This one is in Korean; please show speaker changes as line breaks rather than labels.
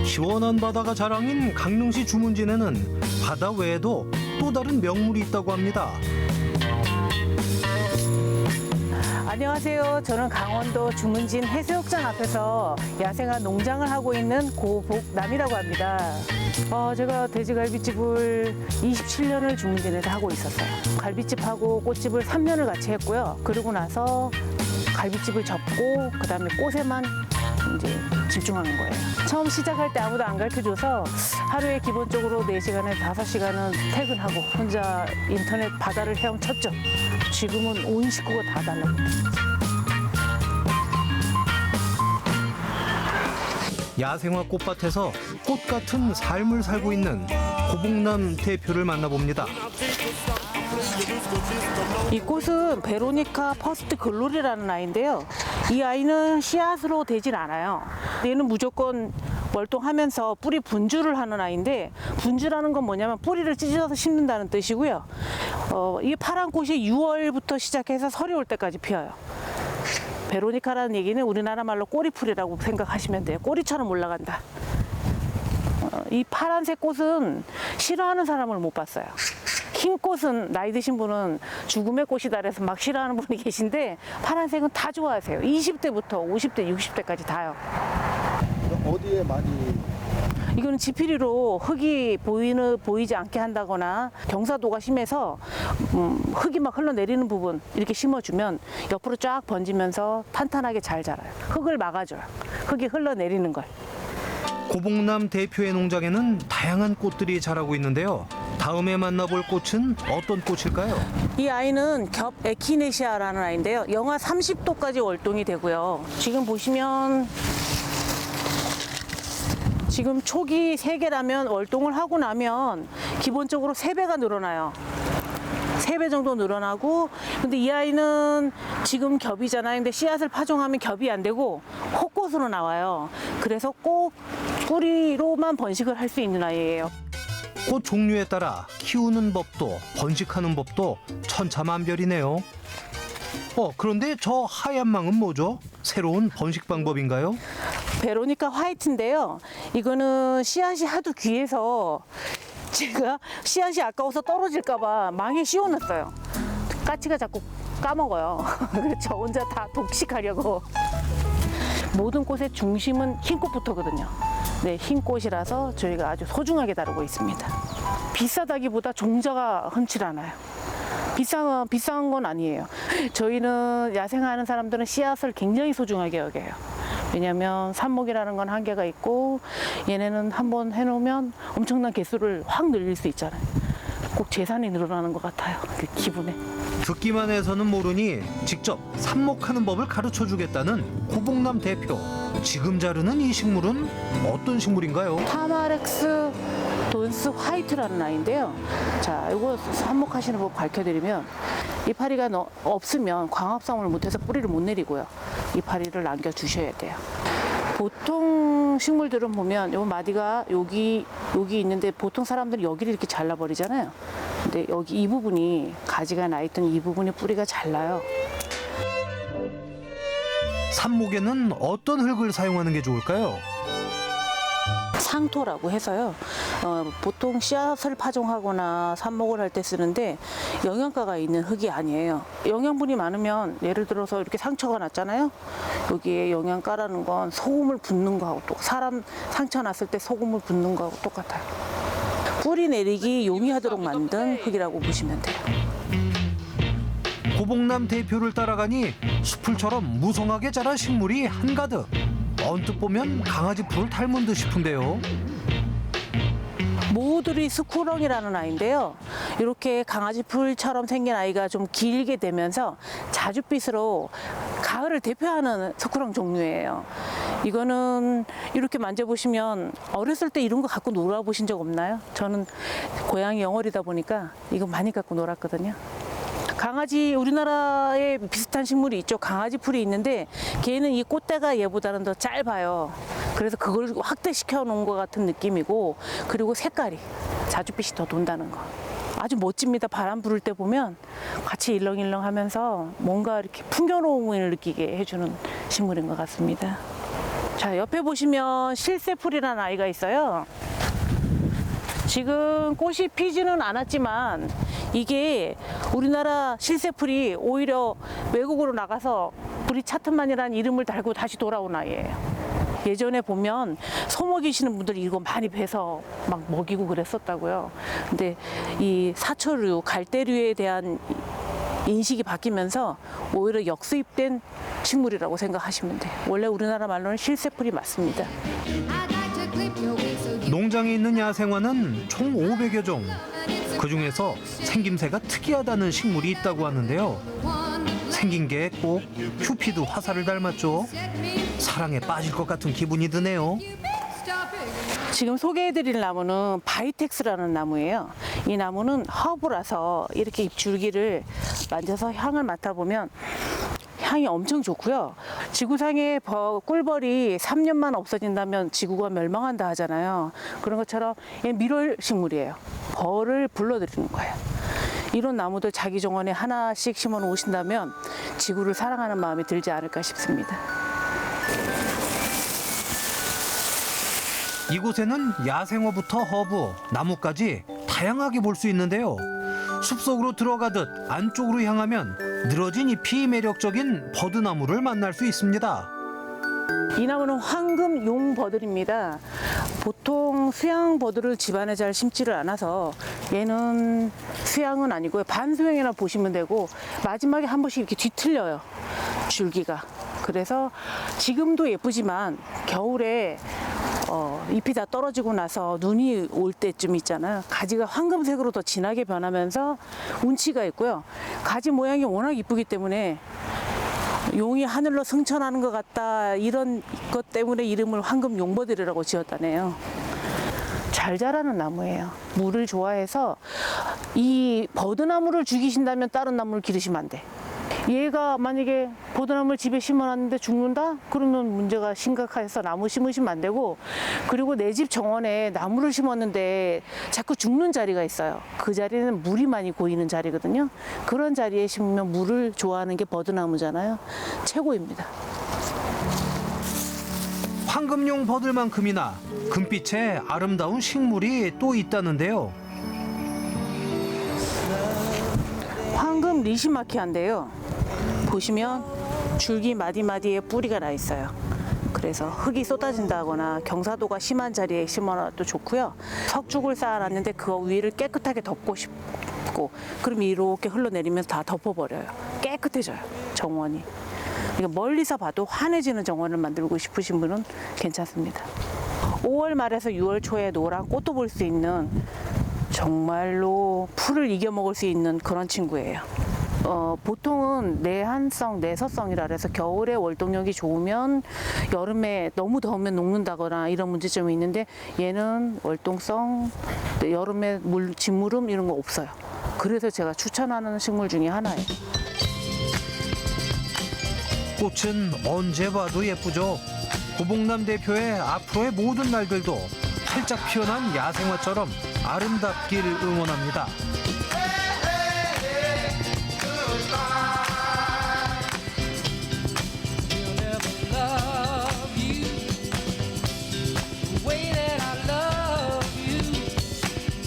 시원한 바다가 자랑인 강릉시 주문진에는 바다 외에도 또 다른 명물이 있다고 합니다.
안녕하세요. 저는 강원도 주문진 해수욕장 앞에서 야생화 농장을 하고 있는 고복남이라고 합니다. 제가 돼지갈비집을 27년을 주문진에서 하고 있었어요. 갈비집하고 꽃집을 3년을 같이 했고요. 그러고 나서 갈비집을 접고 그다음에 꽃에만 이제 집중하는 거예요. 처음 시작할 때 아무도 안 가르쳐줘서 하루에 기본적으로 4시간에 5시간은 퇴근하고 혼자 인터넷 바다를 헤엄쳤죠. 지금은 온 식구가 다 달라붙었어요.
야생화 꽃밭에서 꽃 같은 삶을 살고 있는 고복남 대표를 만나봅니다.
이 꽃은 베로니카 퍼스트 글로리라는 아이인데요. 이 아이는 씨앗으로 되진 않아요. 얘는 무조건 월동하면서 뿌리 분주를 하는 아이인데, 분주라는 건 뭐냐면 뿌리를 찢어서 심는다는 뜻이고요. 이 파란 꽃이 6월부터 시작해서 설이 올 때까지 피어요. 베로니카라는 얘기는 우리나라 말로 꼬리풀이라고 생각하시면 돼요. 꼬리처럼 올라간다. 이 파란색 꽃은 싫어하는 사람을 못 봤어요. 흰 꽃은 나이 드신 분은 죽음의 꽃이다 그래서 막 싫어하는 분이 계신데, 파란색은 다 좋아하세요. 20대부터 50대, 60대까지 다요.
어디에 많이?
이거는 지피리로 흙이 보이지 않게 한다거나 경사도가 심해서 흙이 막 흘러내리는 부분 이렇게 심어주면 옆으로 쫙 번지면서 탄탄하게 잘 자라요. 흙을 막아줘요. 흙이 흘러내리는 걸.
고복남 대표의 농장에는 다양한 꽃들이 자라고 있는데요. 다음에 만나볼 꽃은 어떤 꽃일까요?
이 아이는 겹 에키네시아라는 아이인데요. 영하 30도까지 월동이 되고요. 지금 보시면 지금 촉이 3개라면 월동을 하고 나면 기본적으로 3배가 늘어나요. 3배 정도 늘어나고, 근데 이 아이는 지금 겹이잖아요. 근데 씨앗을 파종하면 겹이 안 되고 호꽃으로 나와요. 그래서 꼭 뿌리로만 번식을 할 수 있는 아이예요.
꽃 종류에 따라 키우는 법도 번식하는 법도 천차만별이네요. 그런데 저 하얀 망은 뭐죠? 새로운 번식 방법인가요?
베로니카 화이트인데요. 이거는 씨앗이 하도 귀해서 제가 씨앗이 아까워서 떨어질까봐 망에 씌워놨어요. 까치가 자꾸 까먹어요. 그래서 저 혼자 다 독식하려고. 모든 꽃의 중심은 흰 꽃부터거든요. 네, 흰 꽃이라서 저희가 아주 소중하게 다루고 있습니다. 비싸다기보다 종자가 흔치 않아요. 비싼 건 아니에요. 저희는 야생화하는 사람들은 씨앗을 굉장히 소중하게 여겨요. 왜냐하면 삽목이라는 건 한계가 있고, 얘네는 한번 해놓으면 엄청난 개수를 확 늘릴 수 있잖아요. 꼭 재산이 늘어나는 것 같아요. 그 기분에.
듣기만 해서는 모르니 직접 삽목하는 법을 가르쳐주겠다는 고복남 대표. 지금 자르는 이 식물은 어떤 식물인가요?
타마렉스 돈스 화이트라는 아이인데요. 자, 이거 삽목하시는 법 가르쳐드리면, 이파리가 없으면 광합성을 못해서 뿌리를 못 내리고요. 이파리를 남겨주셔야 돼요. 보통 식물들은 보면 요 마디가 여기 있는데, 보통 사람들은 여기를 이렇게 잘라버리잖아요. 근데 여기 이 부분이, 가지가 나 있던 이 부분이 뿌리가 잘나요.
삽목에는 어떤 흙을 사용하는 게 좋을까요?
상토라고 해서요. 보통 씨앗을 파종하거나 삽목을 할 때 쓰는데 영양가가 있는 흙이 아니에요. 영양분이 많으면, 예를 들어서 이렇게 상처가 났잖아요. 여기에 영양가라는 건 소금을 붓는 거하고 사람 상처 났을 때 소금을 붓는 거하고 똑같아요. 뿌리 내리기 용이하도록 만든 흙이라고 보시면 돼요.
고복남 대표를 따라가니 수풀처럼 무성하게 자란 식물이 한가득. 언뜻 보면 강아지 풀을 닮은 듯 싶은데요.
모드리 스쿠렁이라는 아이인데요. 이렇게 강아지 풀처럼 생긴 아이가 좀 길게 되면서 자줏빛으로 가을을 대표하는 스쿠렁 종류예요. 이거는 이렇게 만져보시면, 어렸을 때 이런 거 갖고 놀아보신 적 없나요? 저는 고양이 영월이다 보니까 이거 많이 갖고 놀았거든요. 강아지, 우리나라에 비슷한 식물이 있죠. 강아지 풀이 있는데 걔는 이 꽃대가 얘보다는 더 짧아요. 그래서 그걸 확대시켜 놓은 것 같은 느낌이고, 그리고 색깔이, 자줏빛이 더 돈다는 거. 아주 멋집니다. 바람 부를 때 보면 같이 일렁일렁 하면서 뭔가 이렇게 풍요로움을 느끼게 해주는 식물인 것 같습니다. 자, 옆에 보시면 실새풀이라는 아이가 있어요. 지금 꽃이 피지는 않았지만 이게 우리나라 실새풀이 오히려 외국으로 나가서 우리 차트만이라는 이름을 달고 다시 돌아온 아이예요. 예전에 보면 소 먹이시는 분들이 이거 많이 베서 막 먹이고 그랬었다고요. 근데 이 사초류, 갈대류에 대한 인식이 바뀌면서 오히려 역수입된 식물이라고 생각하시면 돼요. 원래 우리나라 말로는 실새풀이 맞습니다.
농장에 있는 야생화는 총 500여 종. 그중에서 생김새가 특이하다는 식물이 있다고 하는데요. 생긴 게 꼭 큐피드 화살을 닮았죠. 사랑에 빠질 것 같은 기분이 드네요.
지금 소개해드릴 나무는 바이텍스라는 나무예요. 이 나무는 허브라서 이렇게 잎줄기를 만져서 향을 맡아보면 향이 엄청 좋고요. 지구상의 꿀벌이 3년만 없어진다면 지구가 멸망한다 하잖아요. 그런 것처럼 얘 밀월 식물이에요. 벌을 불러들이는 거예요. 이런 나무들 자기 정원에 하나씩 심어 놓으신다면 지구를 사랑하는 마음이 들지 않을까 싶습니다.
이곳에는 야생화부터 허브, 나무까지 다양하게 볼 수 있는데요. 숲속으로 들어가듯 안쪽으로 향하면 늘어진 잎이 매력적인 버드나무를 만날 수 있습니다.
이 나무는 황금 용버들입니다. 보통 수양버들을 집안에 잘 심지를 않아서 얘는 수양은 아니고요. 반수양이라 보시면 되고 마지막에 한 번씩 이렇게 뒤틀려요. 줄기가. 그래서 지금도 예쁘지만 겨울에 잎이 다 떨어지고 나서 눈이 올 때쯤 있잖아요. 가지가 황금색으로 더 진하게 변하면서 운치가 있고요. 가지 모양이 워낙 이쁘기 때문에 용이 하늘로 승천하는 것 같다 이런 것 때문에 이름을 황금 용버들이라고 지었다네요. 잘 자라는 나무예요. 물을 좋아해서 이 버드나무를 죽이신다면 다른 나무를 기르시면 안 돼. 얘가 만약에 버드나무를 집에 심어놨는데 죽는다? 그러면 문제가 심각해서 나무 심으시면 안 되고, 그리고 내 집 정원에 나무를 심었는데 자꾸 죽는 자리가 있어요. 그 자리는 물이 많이 고이는 자리거든요. 그런 자리에 심으면 물을 좋아하는 게 버드나무잖아요. 최고입니다.
황금용 버들만큼이나 금빛의 아름다운 식물이 또 있다는데요.
황금 리시마키아인데요. 보시면 줄기 마디마디에 뿌리가 나 있어요. 그래서 흙이 쏟아진다거나 경사도가 심한 자리에 심어놔도 좋고요. 석죽을 쌓아놨는데 그 위를 깨끗하게 덮고 싶고, 그럼 이렇게 흘러내리면 다 덮어버려요. 깨끗해져요, 정원이. 그러니까 멀리서 봐도 환해지는 정원을 만들고 싶으신 분은 괜찮습니다. 5월 말에서 6월 초에 노란 꽃도 볼 수 있는, 정말로 풀을 이겨먹을 수 있는 그런 친구예요. 보통은 내한성, 내서성이라 해서 겨울에 월동력이 좋으면 여름에 너무 더우면 녹는다거나 이런 문제점이 있는데, 얘는 월동성, 여름에 진무름 이런 거 없어요. 그래서 제가 추천하는 식물 중에 하나예요.
꽃은 언제 봐도 예쁘죠. 고봉남 대표의 앞으로의 모든 날들도 활짝 피어난 야생화처럼 아름답길 응원합니다.